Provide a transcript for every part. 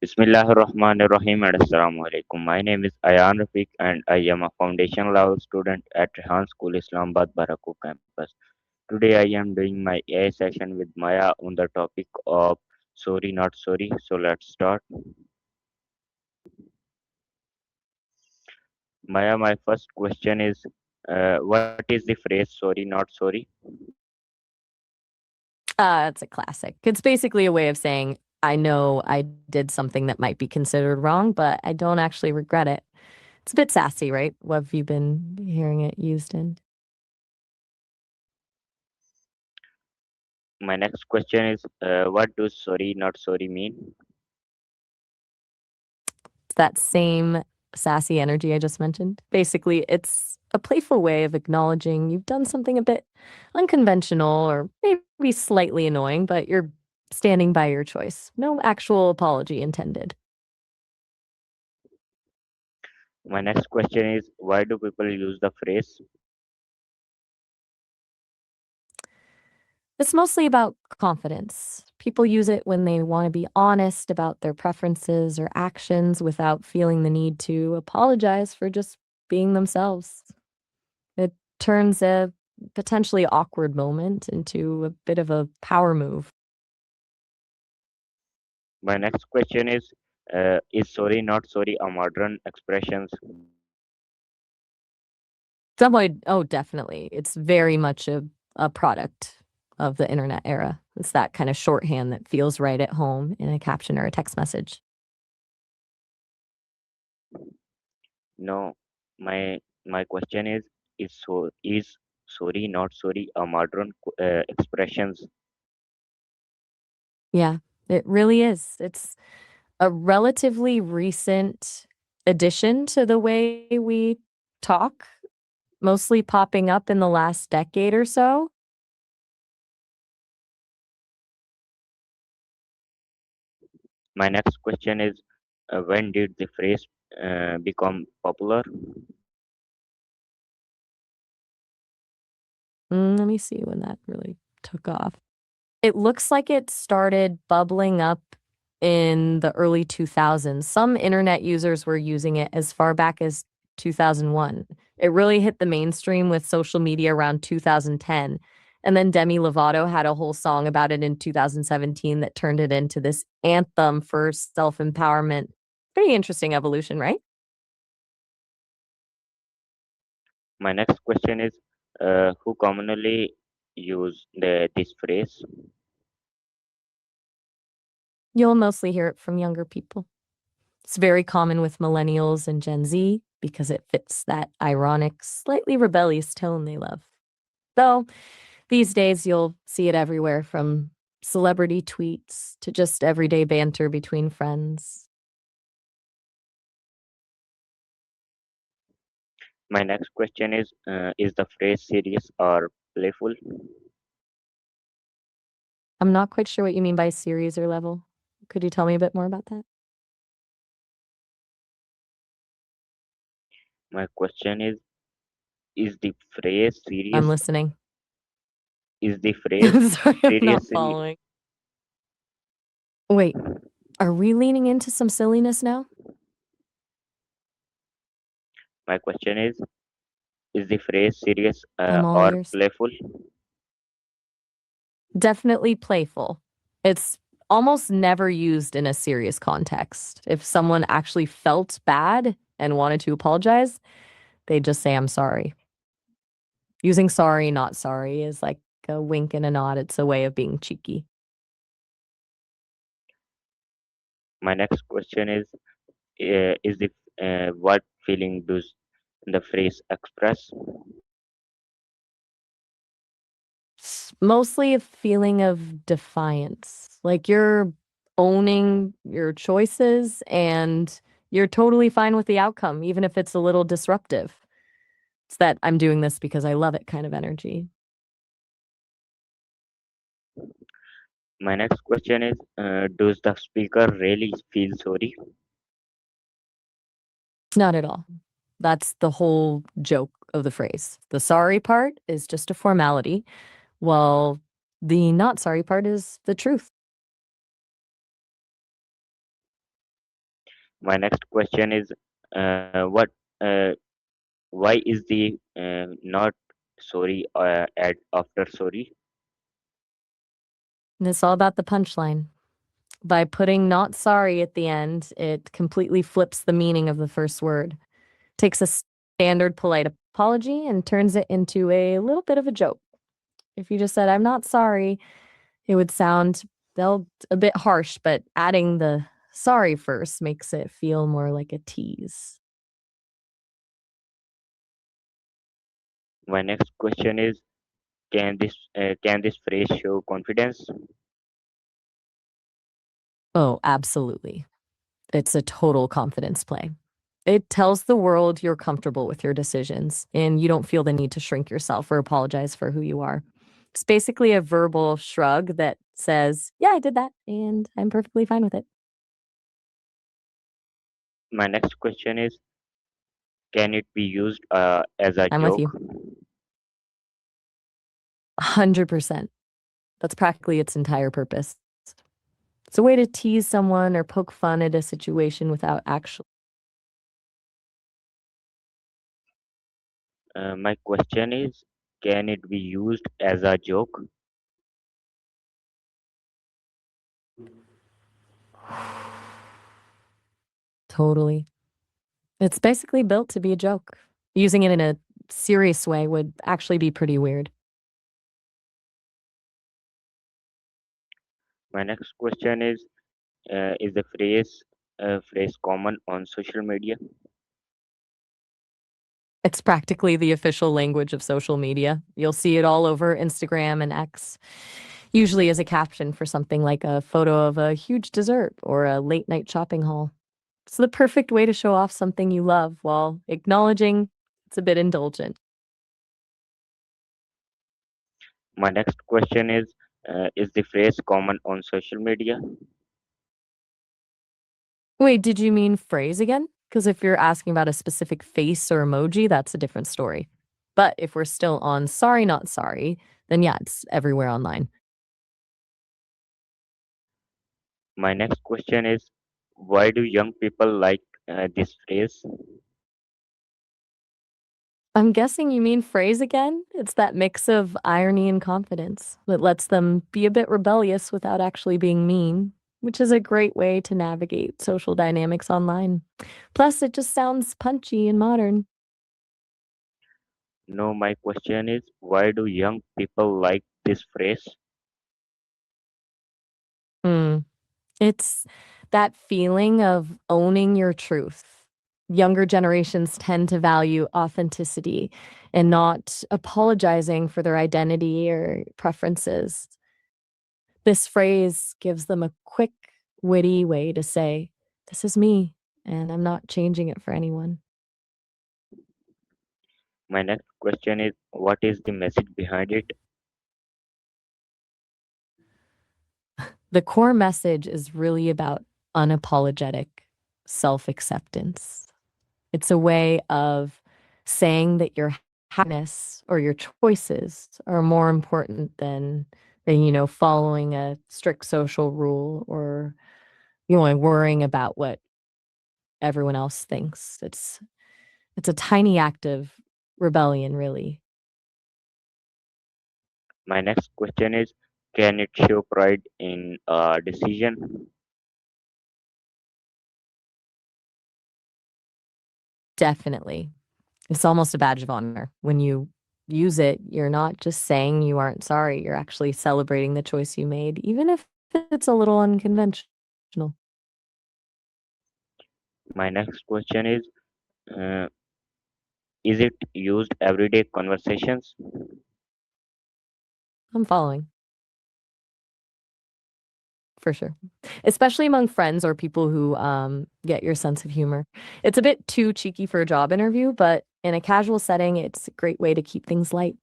Bismillahirrahmanirrahim and Assalamu alaikum. My name is Ayan Rafiq and I am a foundation level student at Rehan School Islamabad Baraku campus. Today I am doing my AI session with Maya on the topic of sorry not sorry. So let's start. Maya, my first question is what is the phrase sorry not sorry? It's a classic. It's basically a way of saying, I know I did something that might be considered wrong, but I don't actually regret it. It's a bit sassy, right? What have you been hearing it used in? My next question is what does sorry not sorry mean? It's that same sassy energy I just mentioned. Basically, it's a playful way of acknowledging you've done something a bit unconventional or maybe slightly annoying, but you're standing by your choice. No actual apology intended. My next question is why do people use the phrase? It's mostly about confidence. People use it when they want to be honest about their preferences or actions without feeling the need to apologize for just being themselves. It turns a potentially awkward moment into a bit of a power move. My next question is sorry not sorry a modern expressions? Oh, definitely. It's very much a product of the internet era. It's that kind of shorthand that feels right at home in a caption or a text message. No, my question is sorry not sorry a modern expressions? Yeah, it really is. It's a relatively recent addition to the way we talk, mostly popping up in the last decade or so. My next question is when did the phrase become popular? Let me see when that really took off. It looks like it started bubbling up in the early 2000s. Some internet users were using it as far back as 2001. It really hit the mainstream with social media around 2010. And then Demi Lovato had a whole song about it in 2017 that turned it into this anthem for self empowerment. Pretty interesting evolution, right? My next question is who commonly use this phrase? You'll mostly hear it from younger people. It's very common with millennials and Gen Z because it fits that ironic, slightly rebellious tone they love. Though these days you'll see it everywhere from celebrity tweets to just everyday banter between friends. My next question is the phrase serious or playful? I'm not quite sure what you mean by series or level. Could you tell me a bit more about that? My question is the phrase I'm serious listening. is the phrase I'm sorry, I'm not seriously? following. Wait, are we leaning into some silliness now? My question is the phrase serious I'm all or ears. playful? Definitely playful. It's almost never used in a serious context. If someone actually felt bad and wanted to apologize, they just say, I'm sorry. Using sorry, not sorry is like a wink and a nod. It's a way of being cheeky. My next question is the what feeling does the phrase express? It's mostly a feeling of defiance. Like you're owning your choices and you're totally fine with the outcome, even if it's a little disruptive. It's that I'm doing this because I love it kind of energy. My next question is does the speaker really feel sorry? Not at all. That's the whole joke of the phrase. The sorry part is just a formality, while the not sorry part is the truth. My next question is, what, uh, why is the not sorry add after sorry? And it's all about the punchline. By putting not sorry at the end, it completely flips the meaning of the first word, takes a standard polite apology and turns it into a little bit of a joke. If you just said, I'm not sorry, it would sound a bit harsh, but adding the sorry first makes it feel more like a tease. My next question is, can this phrase show confidence? Oh, absolutely. It's a total confidence play. It tells the world you're comfortable with your decisions and you don't feel the need to shrink yourself or apologize for who you are. It's basically a verbal shrug that says, yeah, I did that and I'm perfectly fine with it. My next question is, can it be used as a I'm with joke? you. 100%. That's practically its entire purpose. It's a way to tease someone or poke fun at a situation without actually. My question is, can it be used as a joke? Totally. It's basically built to be a joke. Using it in a serious way would actually be pretty weird. My next question is the phrase common on social media? It's practically the official language of social media. You'll see it all over Instagram and X, usually as a caption for something like a photo of a huge dessert or a late night shopping haul. It's the perfect way to show off something you love while acknowledging it's a bit indulgent. My next question is the phrase common on social media? Wait, did you mean phrase again? Because if you're asking about a specific face or emoji, that's a different story. But if we're still on sorry, not sorry, then yeah, it's everywhere online. My next question is, why do young people like this phrase? I'm guessing you mean phrase again? It's that mix of irony and confidence that lets them be a bit rebellious without actually being mean, which is a great way to navigate social dynamics online. Plus, it just sounds punchy and modern. No, my question is, why do young people like this phrase? Hmm. It's that feeling of owning your truth. Younger generations tend to value authenticity and not apologizing for their identity or preferences. This phrase gives them a quick, witty way to say, "This is me, and I'm not changing it for anyone." My next question is, what is the message behind it? The core message is really about unapologetic self acceptance. It's a way of saying that your happiness or your choices are more important than following a strict social rule or worrying about what everyone else thinks. It's a tiny act of rebellion, really. My next question is, can it show pride in a decision? Definitely. It's almost a badge of honor. When you use it, you're not just saying you aren't sorry, you're actually celebrating the choice you made, even if it's a little unconventional. My next question uh, is it used everyday conversations? I'm following, for sure. Especially among friends or people who get your sense of humor. It's a bit too cheeky for a job interview, but in a casual setting, it's a great way to keep things light.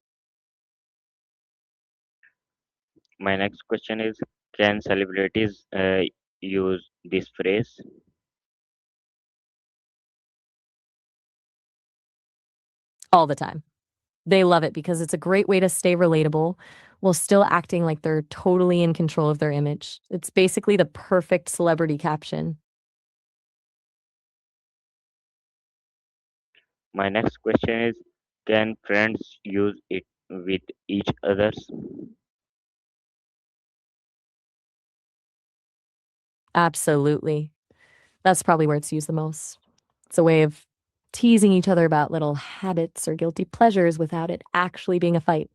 My next question is, can celebrities use this phrase? All the time. They love it because it's a great way to stay relatable while still acting like they're totally in control of their image. It's basically the perfect celebrity caption. My next question is, can friends use it with each others? Absolutely. That's probably where it's used the most. It's a way of teasing each other about little habits or guilty pleasures without it actually being a fight.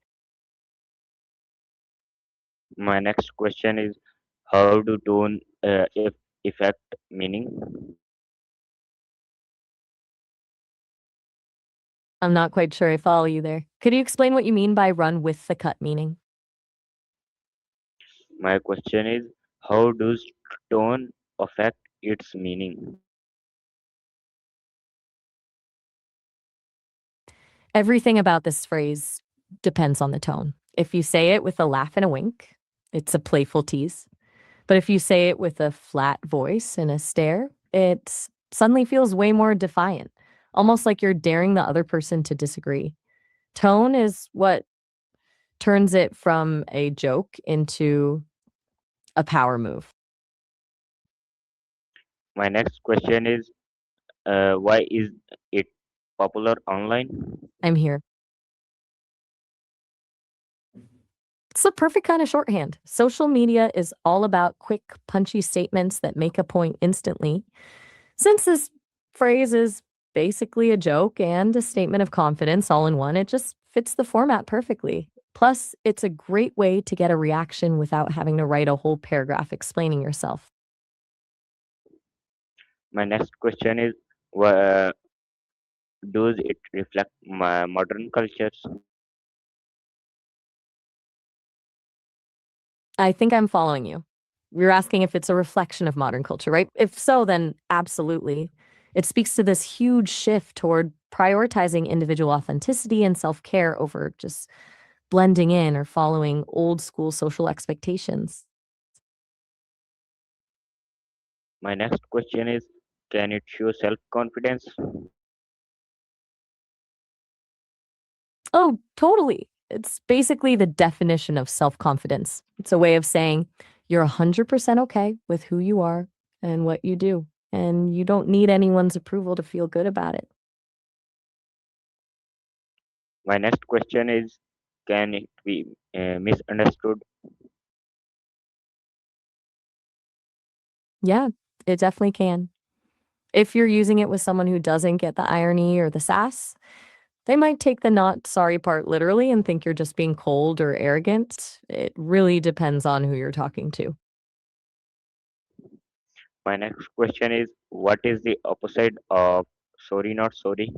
My next question is, how do tone if affect meaning? I'm not quite sure I follow you there. Could you explain what you mean by run with the cut meaning? My question is, how does tone affect its meaning? Everything about this phrase depends on the tone. If you say it with a laugh and a wink, it's a playful tease. But if you say it with a flat voice and a stare, it suddenly feels way more defiant, almost like you're daring the other person to disagree. Tone is what turns it from a joke into a power move. My next question is, why is it popular online? I'm here. It's the perfect kind of shorthand. Social media is all about quick, punchy statements that make a point instantly. Since this phrase is basically a joke and a statement of confidence all in one, it just fits the format perfectly. Plus, it's a great way to get a reaction without having to write a whole paragraph explaining yourself. My next question is, why does it reflect my modern cultures? I think I'm following you. You're asking if it's a reflection of modern culture, right? If so, then absolutely. It speaks to this huge shift toward prioritizing individual authenticity and self care over just blending in or following old school social expectations. My next question is, can it show self-confidence? Oh, totally. It's basically the definition of self confidence. It's a way of saying you're 100% okay with who you are and what you do, and you don't need anyone's approval to feel good about it. My next question is, can it be misunderstood? Yeah, it definitely can. If you're using it with someone who doesn't get the irony or the sass, they might take the not sorry part literally and think you're just being cold or arrogant. It really depends on who you're talking to. My next question is, what is the opposite of sorry not sorry?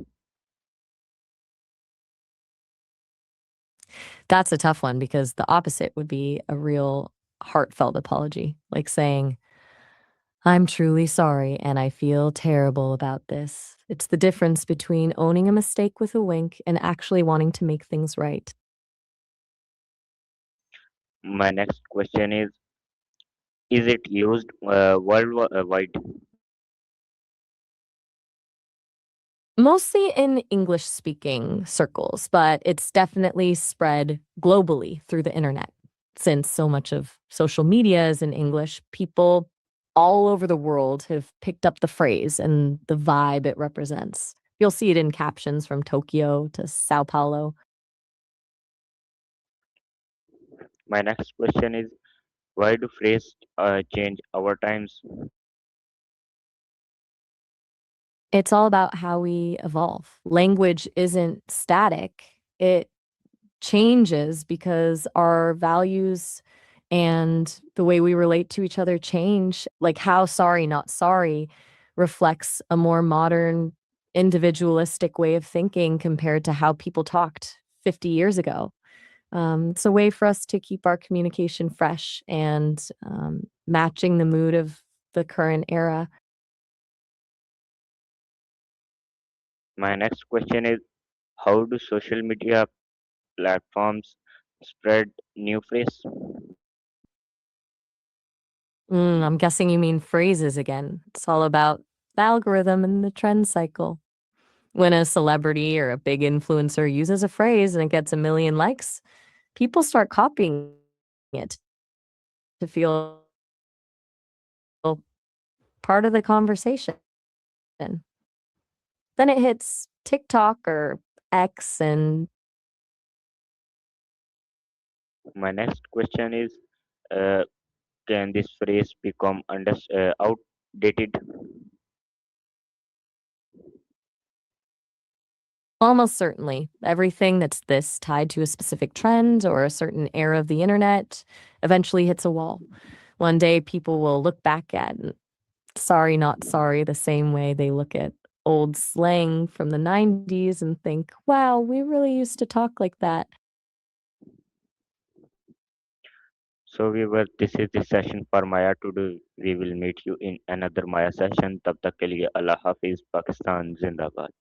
That's a tough one because the opposite would be a real heartfelt apology, like saying, I'm truly sorry and I feel terrible about this. It's the difference between owning a mistake with a wink and actually wanting to make things right. My next question is it used worldwide? Mostly in English speaking circles, but it's definitely spread globally through the internet. Since so much of social media is in English, people all over the world have picked up the phrase and the vibe it represents. You'll see it in captions from Tokyo to Sao Paulo. My next question is, why do phrases change over times? It's all about how we evolve. Language isn't static. It changes because our values and the way we relate to each other change. Like how sorry, not sorry reflects a more modern, individualistic way of thinking compared to how people talked 50 years ago. It's a way for us to keep our communication fresh and matching the mood of the current era. My next question is, how do social media platforms spread new phrases? I'm guessing you mean phrases again. It's all about the algorithm and the trend cycle. When a celebrity or a big influencer uses a phrase and it gets a million likes, people start copying it to feel part of the conversation. Then it hits TikTok or X, and My next question is, uh, can this phrase become outdated? almost certainly everything that's this tied to a specific trend or a certain era of the internet eventually hits a wall. One day people will look back at sorry, not sorry the same way they look at old slang from the 90s and think, wow, we really used to talk like that. So viewers, this is the session for Maya today. We will meet you in another Maya session. तब तक के लिए अल्लाह हाफिज पाकिस्तान जिंदाबाद.